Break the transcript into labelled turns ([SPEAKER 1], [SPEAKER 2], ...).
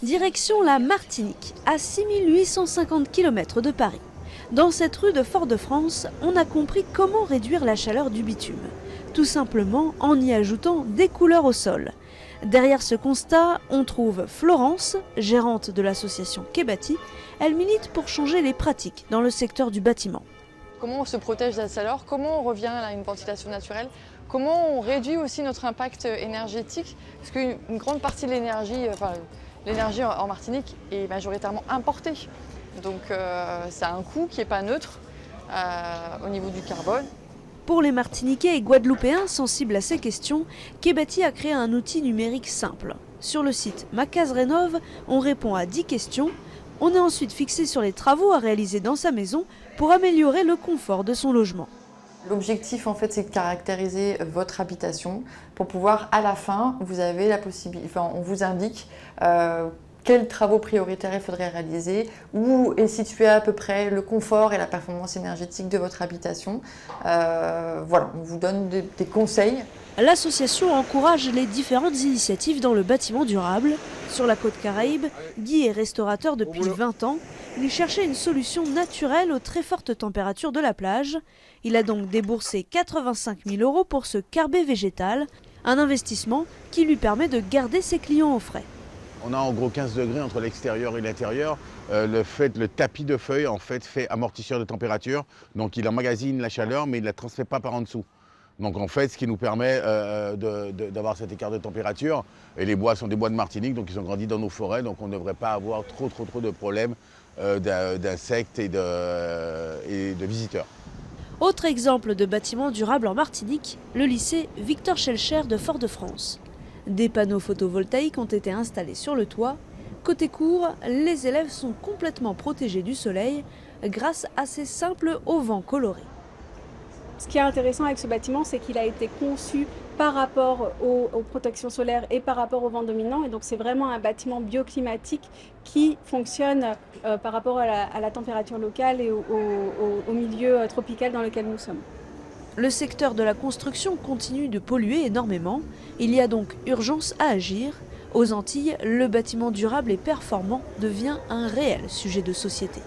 [SPEAKER 1] Direction la Martinique, à 6850 km de Paris. Dans cette rue de Fort-de-France, on a compris comment réduire la chaleur du bitume. Tout simplement en y ajoutant des couleurs au sol. Derrière ce constat, on trouve Florence, gérante de l'association Kebati. Elle milite pour changer les pratiques dans le secteur du bâtiment.
[SPEAKER 2] Comment on se protège de la chaleur, comment on revient à une ventilation naturelle, comment on réduit aussi notre impact énergétique, parce qu'une grande partie de l'énergie en Martinique est majoritairement importée. Donc ça a un coût qui n'est pas neutre au niveau du carbone.
[SPEAKER 1] Pour les Martiniquais et Guadeloupéens sensibles à ces questions, Kebati a créé un outil numérique simple. Sur le site Ma Case Rénov', on répond à 10 questions. On est ensuite fixé sur les travaux à réaliser dans sa maison pour améliorer le confort de son logement.
[SPEAKER 2] L'objectif, en fait, c'est de caractériser votre habitation pour pouvoir, à la fin, vous avez la possibilité, on vous indique quels travaux prioritaires il faudrait réaliser, où est situé à peu près le confort et la performance énergétique de votre habitation. Voilà, on vous donne des conseils.
[SPEAKER 1] L'association encourage les différentes initiatives dans le bâtiment durable. Sur la côte Caraïbe, Guy est restaurateur depuis 20 ans. Il cherchait une solution naturelle aux très fortes températures de la plage. Il a donc déboursé 85 000 € pour ce carbet végétal, un investissement qui lui permet de garder ses clients au frais.
[SPEAKER 3] On a en gros 15 degrés entre l'extérieur et l'intérieur. Le tapis de feuilles en fait amortisseur de température. Donc il emmagasine la chaleur mais il ne la transmet pas par en dessous. Donc en fait, ce qui nous permet d'avoir cet écart de température. Et les bois sont des bois de Martinique, donc ils ont grandi dans nos forêts. Donc on ne devrait pas avoir trop de problèmes d'insectes et de visiteurs.
[SPEAKER 1] Autre exemple de bâtiment durable en Martinique, le lycée Victor Schellcher de Fort-de-France. Des panneaux photovoltaïques ont été installés sur le toit. Côté cours, les élèves sont complètement protégés du soleil grâce à ces simples auvents colorés.
[SPEAKER 4] Ce qui est intéressant avec ce bâtiment, c'est qu'il a été conçu par rapport aux protections solaires et par rapport au vent dominant. Et donc c'est vraiment un bâtiment bioclimatique qui fonctionne par rapport à la température locale et au milieu tropical dans lequel nous sommes.
[SPEAKER 1] Le secteur de la construction continue de polluer énormément. Il y a donc urgence à agir. Aux Antilles, le bâtiment durable et performant devient un réel sujet de société.